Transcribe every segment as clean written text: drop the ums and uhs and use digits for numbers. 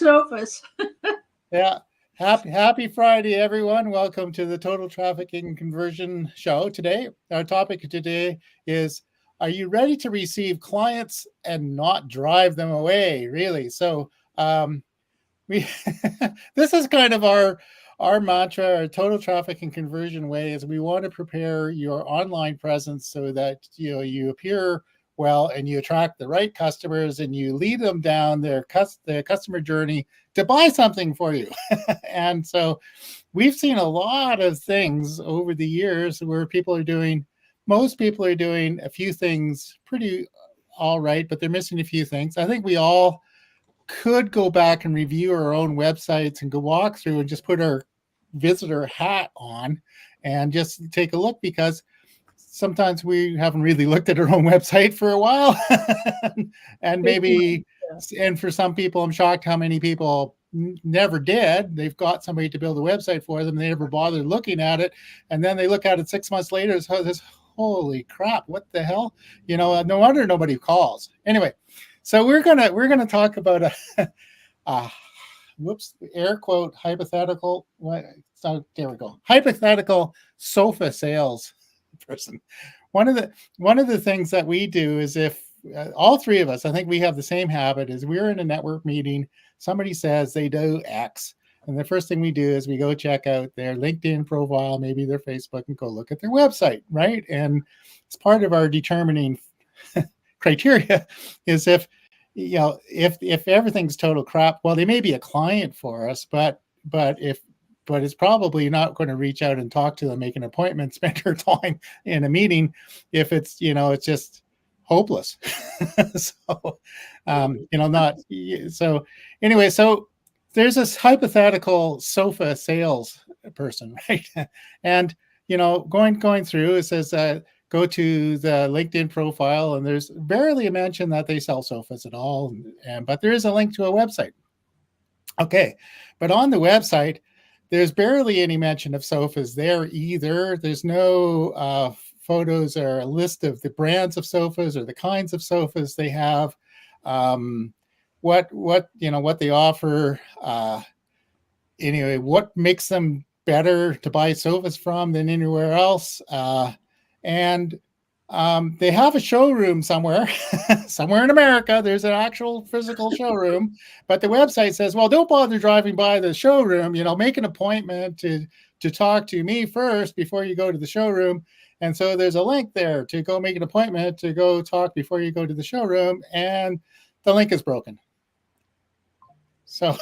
sofas. Yeah. Happy Friday, everyone. Welcome to the Total Trafficking Conversion Show. Today, our topic today is, are you ready to receive clients and not drive them away? Really? So we this is kind of our mantra, our total traffic and conversion way is we want to prepare your online presence so that you appear well and you attract the right customers and you lead them down their customer journey to buy something for you. And so we've seen a lot of things over the years where most people are doing a few things pretty all right, but they're missing a few things. I think we all could go back and review our own websites and go walk through and just put our visitor hat on and just take a look, because sometimes we haven't really looked at our own website for a while. And maybe, and for some people, I'm shocked how many people never did. They've got somebody to build a website for them. They never bothered looking at it. And then they look at it 6 months later. It's this, holy crap, what the hell? No wonder nobody calls. Anyway, so we're gonna talk about air quote hypothetical. So there we go. Hypothetical sofa sales person. One of the things that we do is, if all three of us, I think we have the same habit, is we're in a network meeting. Somebody says they do X, and the first thing we do is we go check out their LinkedIn profile, maybe their Facebook, and go look at their website, right? And it's part of our determining criteria is if everything's total crap, well, they may be a client for us, but it's probably not going to reach out and talk to them, make an appointment, spend her time in a meeting if it's it's just hopeless. So anyway, so there's this hypothetical sofa sales person, right? And going through, it says go to the LinkedIn profile, and there's barely a mention that they sell sofas at all, but there is a link to a website. Okay, but on the website, there's barely any mention of sofas there either. There's no photos or a list of the brands of sofas or the kinds of sofas they have, what they offer. Anyway, what makes them better to buy sofas from than anywhere else? And they have a showroom somewhere in America. There's an actual physical showroom, but the website says, well, don't bother driving by the showroom, make an appointment to talk to me first before you go to the showroom. And so there's a link there to go make an appointment to go talk before you go to the showroom, and the link is broken. So,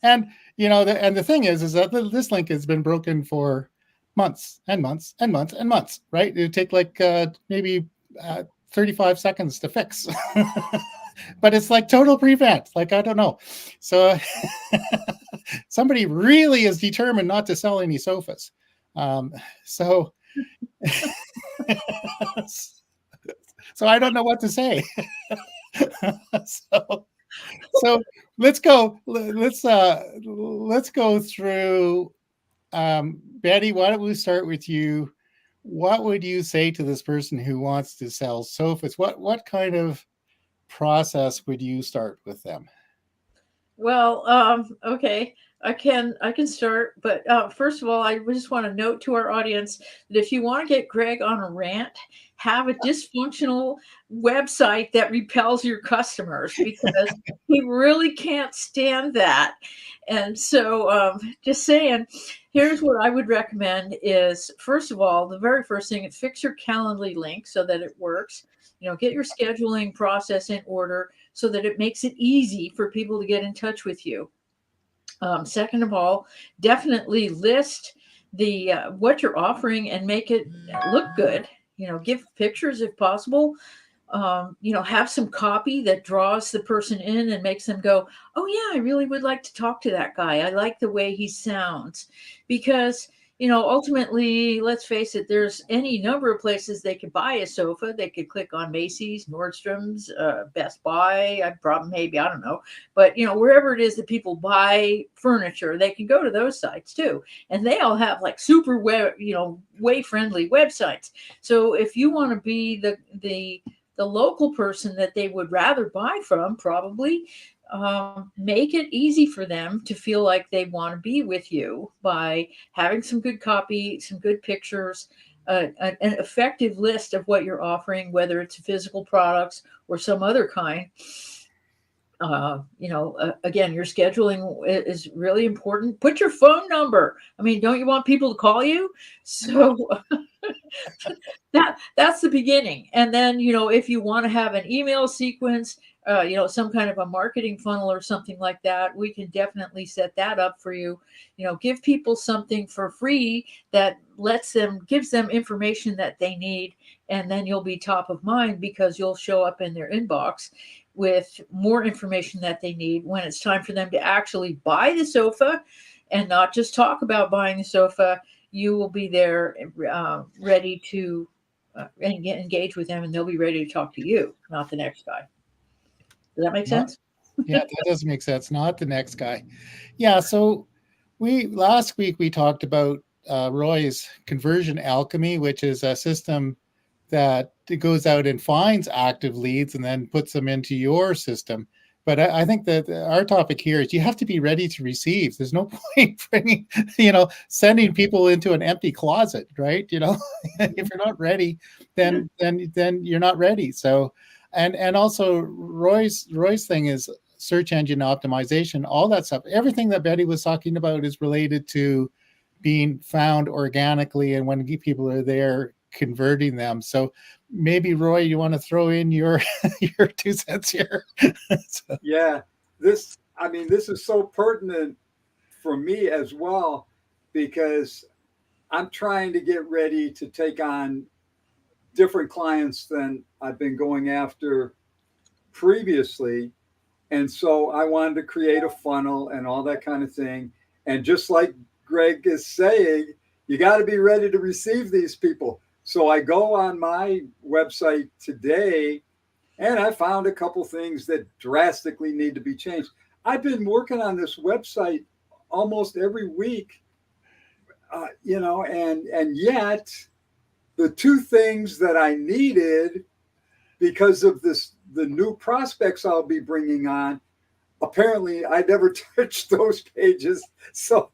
and the thing is that this link has been broken for months and months and months and months, right? It would take like maybe 35 seconds to fix. But it's like total prevent, like, I don't know. So somebody really is determined not to sell any sofas. So I don't know what to say. So let's go through. Betty, why don't we start with you? What would you say to this person who wants to sell sofas? What kind of process would you start with them? Well, okay, I can start, but first of all, I just want to note to our audience that if you want to get Greg on a rant, have a dysfunctional website that repels your customers, because he really can't stand that. And so, just saying, here's what I would recommend is, first of all, the very first thing is fix your Calendly link so that it works. Get your scheduling process in order so that it makes it easy for people to get in touch with you. Second of all, definitely list the what you're offering and make it look good. Give pictures if possible. Have some copy that draws the person in and makes them go, oh yeah, I really would like to talk to that guy. I like the way he sounds. Because ultimately, let's face it, there's any number of places they could buy a sofa. They could click on Macy's, Nordstrom's, Best Buy, I don't know. But, wherever it is that people buy furniture, they can go to those sites too. And they all have like super way friendly websites. So if you want to be the local person that they would rather buy from, probably, make it easy for them to feel like they want to be with you by having some good copy, some good pictures, an effective list of what you're offering, whether it's physical products or some other kind. Again, your scheduling is really important. Put your phone number. I mean, don't you want people to call you? So that's the beginning. And then, if you want to have an email sequence, some kind of a marketing funnel or something like that, we can definitely set that up for you. Give people something for free that gives them information that they need, and then you'll be top of mind because you'll show up in their inbox with more information that they need when it's time for them to actually buy the sofa, and not just talk about buying the sofa. You will be there, ready to engage with them, and they'll be ready to talk to you, not the next guy. Does that make Not, sense? yeah, that does make sense. Not the next guy. Yeah. So we last week we talked about Roy's conversion alchemy, which is a system that goes out and finds active leads and then puts them into your system. But I think that our topic here is you have to be ready to receive. There's no point bringing, sending people into an empty closet, right? If you're not ready, then you're not ready. So, and also Roy's thing is search engine optimization, all that stuff. Everything that Betty was talking about is related to being found organically, and when people are there, converting them. So maybe Roy, you want to throw in your your 2 cents here? So. Yeah, this is so pertinent for me as well, because I'm trying to get ready to take on different clients than I've been going after previously. And so I wanted to create a funnel and all that kind of thing. And just like Greg is saying, you got to be ready to receive these people. So I go on my website today and I found a couple things that drastically need to be changed. I've been working on this website almost every week, and yet the two things that I needed because of the new prospects I'll be bringing on, apparently I never touched those pages. So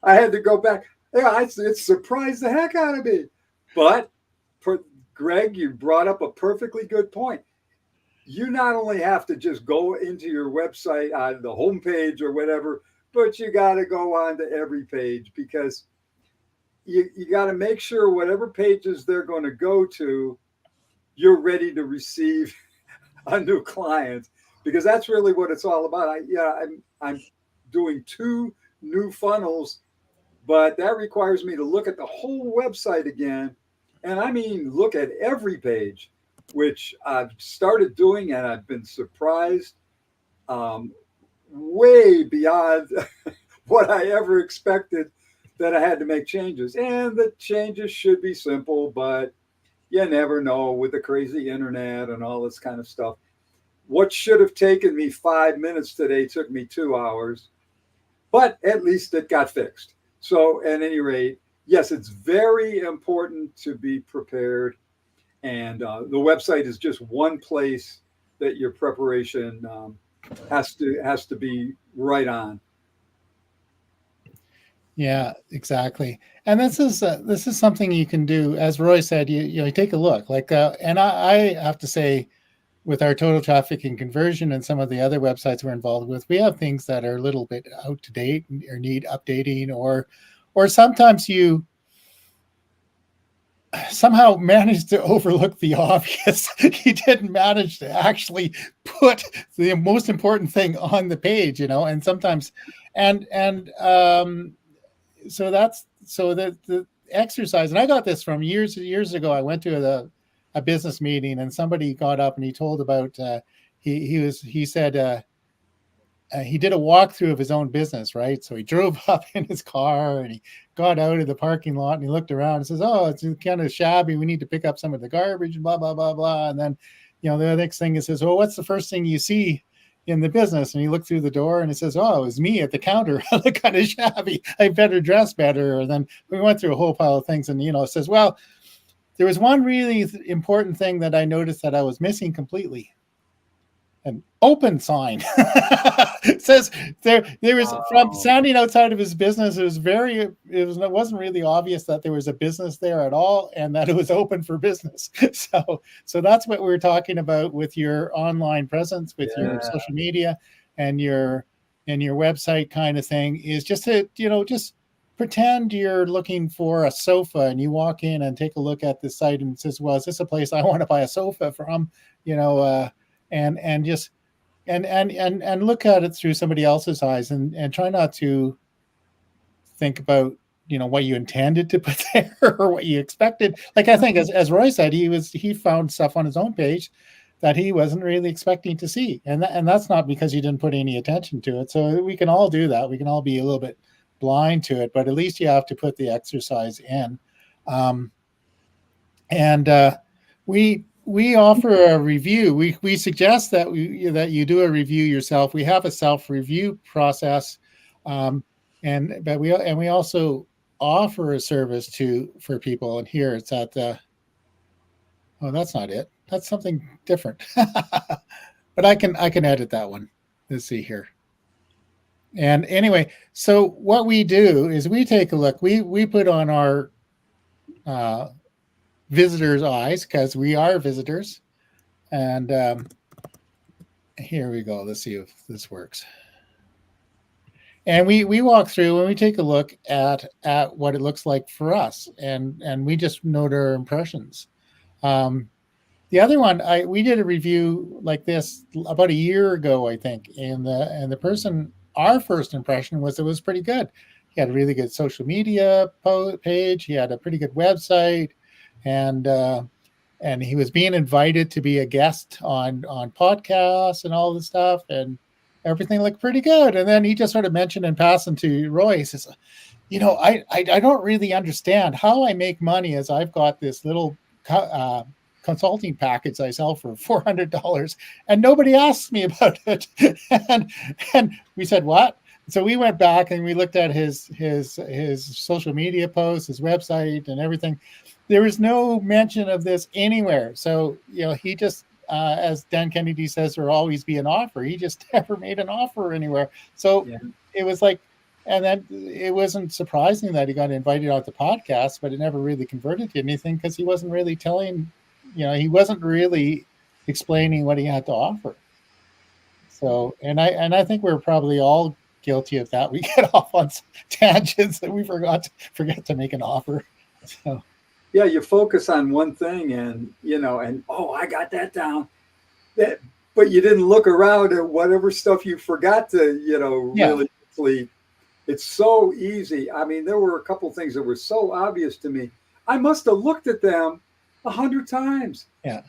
I had to go back. Yeah, it surprised the heck out of me. But Greg, you brought up a perfectly good point. You not only have to just go into your website on the homepage or whatever, but you got to go on to every page, because you got to make sure whatever pages they're going to go to, you're ready to receive a new client, because that's really what it's all about. I'm doing 2 new funnels, but that requires me to look at the whole website again. And I mean, look at every page, which I've started doing, and I've been surprised way beyond what I ever expected, that I had to make changes. And the changes should be simple, but you never know with the crazy internet and all this kind of stuff. What should have taken me 5 minutes today took me 2 hours, but at least it got fixed. So, at any rate, yes, it's very important to be prepared. And the website is just one place that your preparation has to be right on. Yeah, exactly. And this is something you can do, as Roy said. You take a look, and I have to say, with our total traffic and conversion and some of the other websites we're involved with, we have things that are a little bit out to date or need updating, or sometimes you somehow managed to overlook the obvious. You didn't manage to actually put the most important thing on the page, and sometimes, and so the exercise, and I got this from years ago. I went to a business meeting, and somebody got up and he told about he said he did a walkthrough of his own business, right? So he drove up in his car and he got out of the parking lot and he looked around and says, "Oh, it's kind of shabby. We need to pick up some of the garbage," and blah blah blah blah. And then, the next thing he says, "Well, what's the first thing you see in the business?" And he looked through the door and he says, "Oh, it was me at the counter. I look kind of shabby. I better dress better." And then we went through a whole pile of things, and it says, "Well, there was one really important thing that I noticed that I was missing completely." an open sign. It says there was, from sounding outside of his business, it wasn't really obvious that there was a business there at all and that it was open for business. So that's what we're talking about with your online presence, with your social media and your website kind of thing, is just to, just pretend you're looking for a sofa and you walk in and take a look at the site and it says, well, is this a place I want to buy a sofa from? And just and look at it through somebody else's eyes, and try not to think about what you intended to put there or what you expected. Like, I think as Roy said, he found stuff on his own page that he wasn't really expecting to see, and that's not because he didn't put any attention to it. So we can all do that. We can all be a little bit blind to it, but at least you have to put the exercise in. We offer a review. We suggest that you do a review yourself. We have a self-review process, but we also offer a service for people. And here it's at the. Oh, that's not it. That's something different. But I can edit that one. Let's see here. And anyway, so what we do is we take a look. We put on our visitors' eyes, because we are visitors. And here we go. Let's see if this works. And we walk through and we take a look at what it looks like for us, and we just note our impressions. The other one, we did a review like this about a year ago, I think, and the person, our first impression was it was pretty good. He had a really good social media page. He had a pretty good website. And he was being invited to be a guest on podcasts and all this stuff, and everything looked pretty good. And then he just sort of mentioned in passing to Roy, he says, I don't really understand how I make money, as I've got this little consulting package I sell for $400 and nobody asks me about it. and we said, what? So we went back and we looked at his social media posts, his website, and everything. There was no mention of this anywhere. So, he just, as Dan Kennedy says, there'll always be an offer. He just never made an offer anywhere. So It was like, and then it wasn't surprising that he got invited on the podcast, but it never really converted to anything because he wasn't really telling, he wasn't really explaining what he had to offer. So, and I think we're probably all guilty of that. We get off on tangents that we forget to make an offer. So. Yeah, you focus on one thing and I got that down. But you didn't look around at whatever stuff you forgot to, really complete. It's so easy. I mean, there were a couple of things that were so obvious to me. I must have looked at them 100 times. Yeah.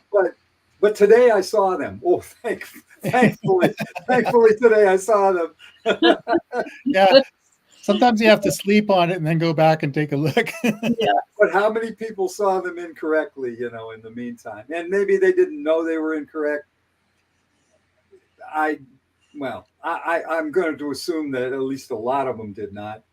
But today I saw them. Oh, thankfully today I saw them. Yeah. Sometimes you have to sleep on it and then go back and take a look. Yeah. But how many people saw them incorrectly, in the meantime? And maybe they didn't know they were incorrect. I'm going to assume that at least a lot of them did not.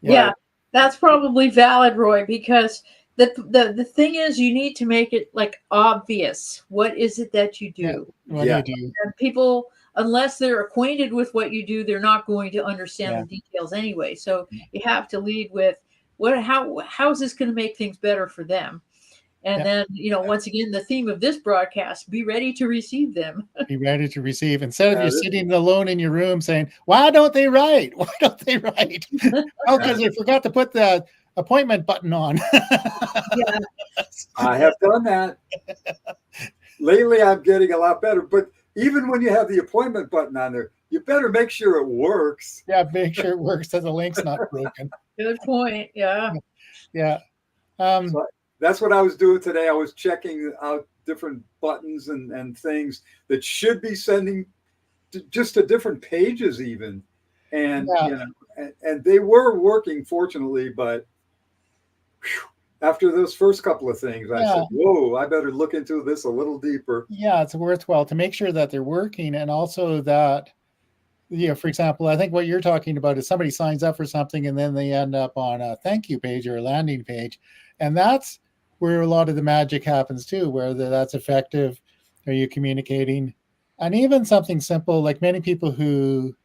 Yeah, that's probably valid, Roy, because the thing is, you need to make it like obvious. What is it that you do? What do you do? And people, unless they're acquainted with what you do, they're not going to understand the details anyway. So you have to lead with how is this going to make things better for them? And then, once again, the theme of this broadcast, be ready to receive them. Be ready to receive. Instead of you sitting alone in your room saying, why don't they write? Why don't they write? Oh, because they forgot to put the appointment button on. Yeah. I have done that. Lately, I'm getting a lot better. But even when you have the appointment button on there, you better make sure it works. Yeah, make sure it works so the link's not broken. Good point. Yeah. Yeah. So that's what I was doing today. I was checking out different buttons and things that should be sending just to different pages even. And, and they were working, fortunately, but after those first couple of things, I said, whoa, I better look into this a little deeper. Yeah, it's worthwhile to make sure that they're working, and also that, for example, I think what you're talking about is somebody signs up for something and then they end up on a thank you page or a landing page. And that's where a lot of the magic happens too, whether that's effective. Are you communicating And even something simple, like many people who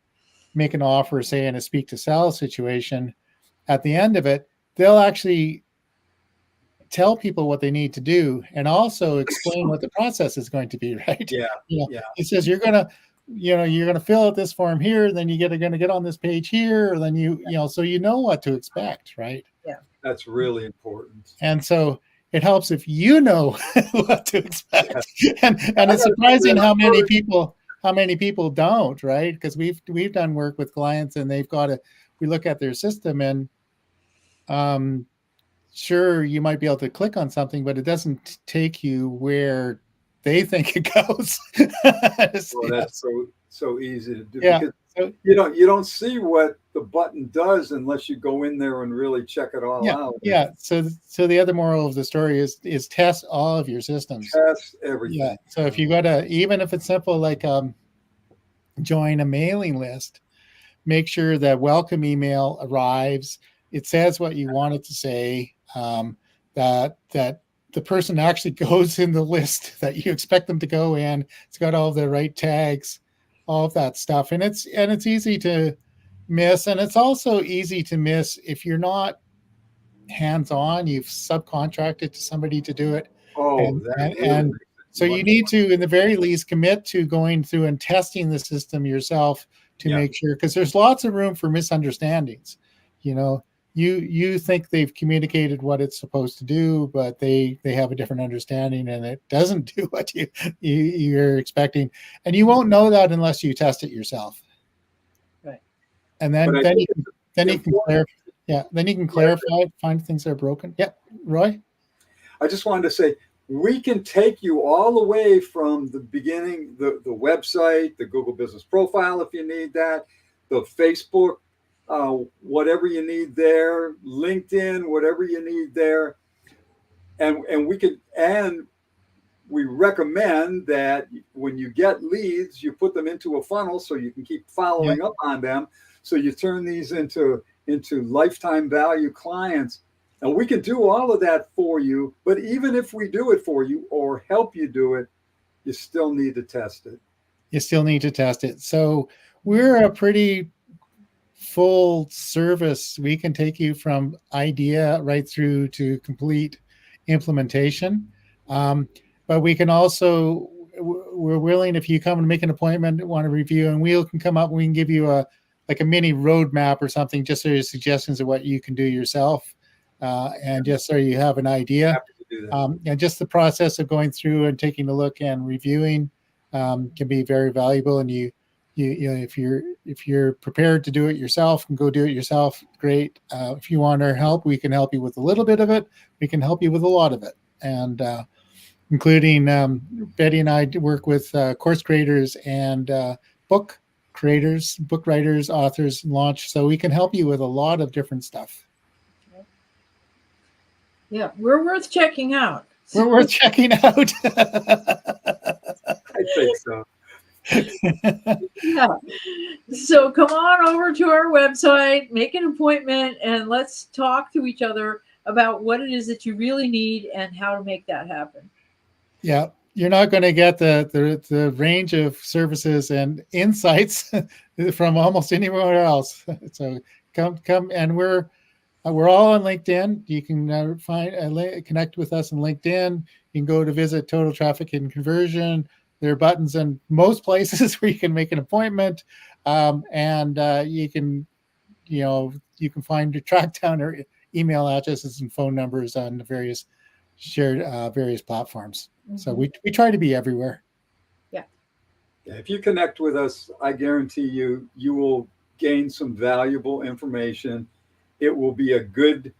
make an offer, say in a speak to sell situation, at the end of it, they'll actually tell people what they need to do and also explain what the process is going to be, right? Yeah. He says you're going to fill out this form here, then you're going to get on this page here, or then so you know what to expect, right? Yeah. That's really important. And so it helps if you know what to expect. And it's surprising how many people don't, right? Because we've done work with clients and we look at their system and sure, you might be able to click on something, but it doesn't take you where they think it goes. Well, that's so easy to do. Yeah. Because you don't see what the button does unless you go in there and really check it all out. Yeah. So the other moral of the story is test all of your systems. Test everything. Yeah. So if you even if it's simple like join a mailing list, make sure that welcome email arrives. It says what you want it to say. That the person actually goes in the list that you expect them to go in. It's got all the right tags, all of that stuff, and it's easy to miss. And it's also easy to miss if you're not hands-on. You've subcontracted to somebody to do it. And so you need to, in the very least, commit to going through and testing the system yourself to make sure, because there's lots of room for misunderstandings. You think they've communicated what it's supposed to do, but they have a different understanding and it doesn't do what you're expecting. And you won't know that unless you test it yourself. Right. And then you can clarify. Yeah, then you can clarify, find things that are broken. Yeah, Roy? I just wanted to say, we can take you all the way from the beginning, the website, the Google Business Profile, if you need that, the Facebook, whatever you need there, LinkedIn, whatever you need there. And we recommend that when you get leads, you put them into a funnel so you can keep following up on them. So you turn these into lifetime value clients. And we can do all of that for you. But even if we do it for you or help you do it, you still need to test it. You still need to test it. So we're a pretty full service. We can take you from idea right through to complete implementation. But we can also, we're willing, if you come and make an appointment, want to review, and we can come up and we can give you a mini roadmap or something, just so your suggestions of what you can do yourself. And just so you have an idea. And just the process of going through and taking a look and reviewing can be very valuable. And you if you're prepared to do it yourself and go do it yourself, great. If you want our help, we can help you with a little bit of it. We can help you with a lot of it, and including Betty and I work with course creators and book creators, book writers, authors, launch. So we can help you with a lot of different stuff. Yeah, we're worth checking out. We're worth checking out. I think so. Yeah. So come on over to our website, make an appointment, and let's talk to each other about what it is that you really need and how to make that happen. Yeah, you're not going to get the range of services and insights from almost anywhere else. So come, and we're all on LinkedIn. You can connect with us on LinkedIn. You can go to visit Total Traffic and Conversion. There are buttons in most places where you can make an appointment, and you can track down our email addresses and phone numbers on the various platforms. Mm-hmm. So we try to be everywhere. Yeah. If you connect with us, I guarantee you will gain some valuable information. It will be a good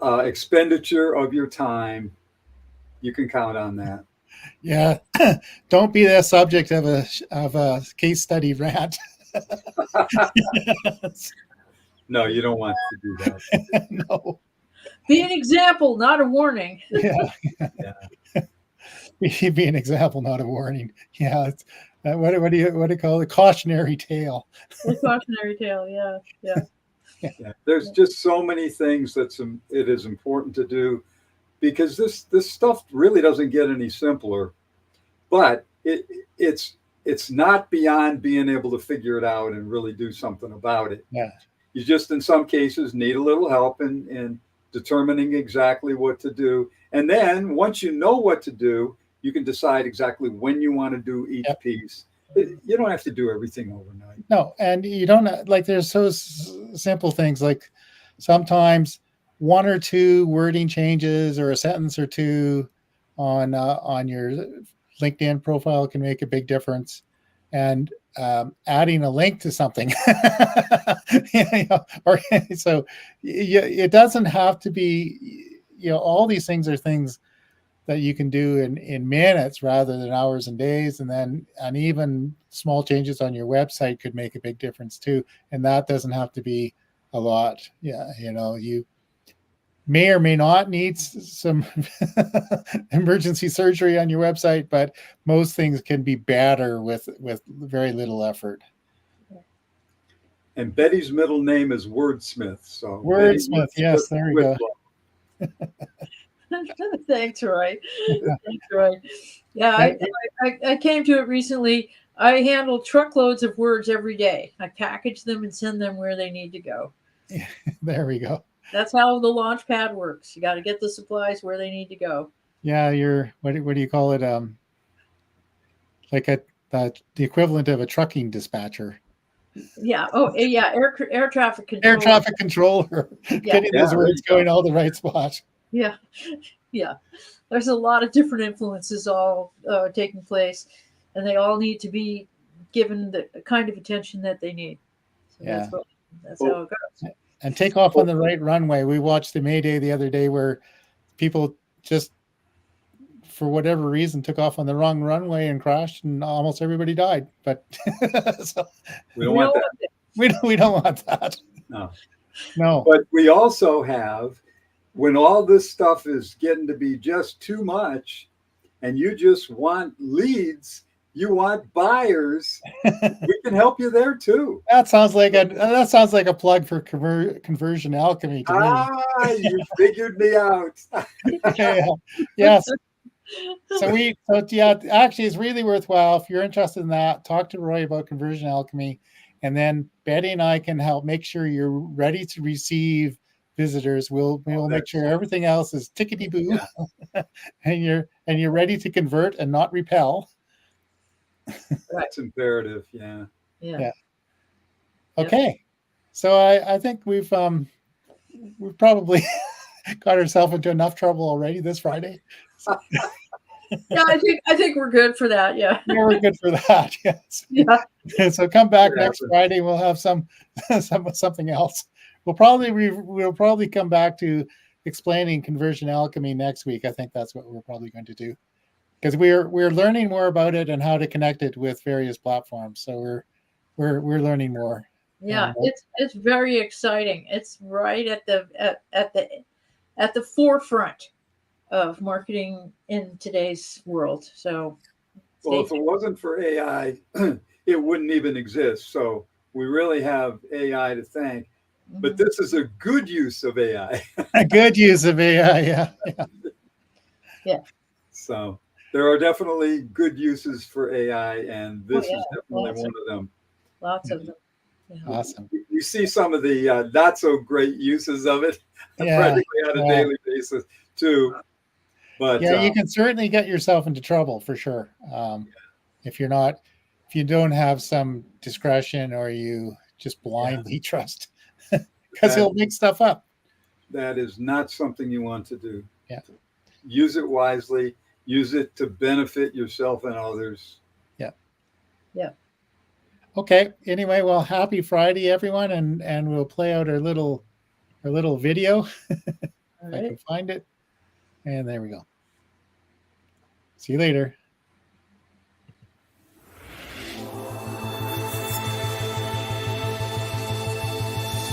expenditure of your time. You can count on that. Yeah, don't be the subject of a case study rant. No, you don't want to do that. No. Be an example, not a warning. Yeah. Be an example, not a warning. Yeah. What do you call it? Cautionary tale. A cautionary tale. Yeah. Yeah. There's just so many things it is important to do, because this stuff really doesn't get any simpler, but it's it's not beyond being able to figure it out and really do something about it. Yeah. You just, in some cases, need a little help in determining exactly what to do. And then once you know what to do, you can decide exactly when you want to do each piece. You don't have to do everything overnight. No, and you don't, like, there's so simple things like sometimes one or two wording changes or a sentence or two on your LinkedIn profile can make a big difference. And adding a link to something, so it doesn't have to be, all these things are things that you can do in minutes rather than hours and days. And even small changes on your website could make a big difference too. And that doesn't have to be a lot. Yeah. You may or may not need some emergency surgery on your website, but most things can be better with very little effort. And Betty's middle name is Wordsmith. So Wordsmith, yes, there we go. Thanks, Roy. Thanks, Roy. Yeah, I came to it recently. I handle truckloads of words every day. I package them and send them where they need to go. There we go. That's how the launch pad works. You got to get the supplies where they need to go. Yeah, you're what do you call it? Like the equivalent of a trucking dispatcher. Yeah. Oh, yeah. Air traffic controller. Air traffic controller. Getting those words going all the right spot. Yeah. Yeah. There's a lot of different influences all taking place, and they all need to be given the kind of attention that they need. So that's how it goes. And take off on the right runway. We watched the May Day the other day where people just, for whatever reason, took off on the wrong runway and crashed, and almost everybody died. But so we don't want that. We don't want that. No. But we also have, when all this stuff is getting to be just too much, and you just want leads, you want buyers, we can help you there too. That sounds like a plug for Conversion Alchemy to me. You figured me out. Yes. So actually it's really worthwhile. If you're interested in that, talk to Roy about Conversion Alchemy, and then Betty and I can help make sure you're ready to receive visitors. We'll make sure everything else is tickety-boo, and you're ready to convert and not repel. That's imperative. Yeah. Okay. So I think we've probably got ourselves into enough trouble already this Friday. So. Yeah, I think we're good for that. Yeah. We're good for that. Yes. Yeah. So come back next Friday. We'll have something else. We'll probably come back to explaining Conversion Alchemy next week. I think that's what we're probably going to do, because we're learning more about it and how to connect it with various platforms. So we're learning more. Yeah, it's very exciting. It's right at the forefront of marketing in today's world. So, well, if it wasn't for AI, it wouldn't even exist. So we really have AI to thank. But this is a good use of AI. A good use of AI, yeah. So there are definitely good uses for AI, and this is definitely one of them. Lots of them. Yeah. Awesome. We see some of the not so great uses of it practically on a daily basis too. But you can certainly get yourself into trouble for sure. If you don't have some discretion, or you just blindly trust, because he'll make stuff up. That is not something you want to do. Yeah. Use it wisely. Use it to benefit yourself and others. Yeah. Okay. Anyway, well, happy Friday, everyone, and we'll play out our little video. If I can find it. And there we go. See you later.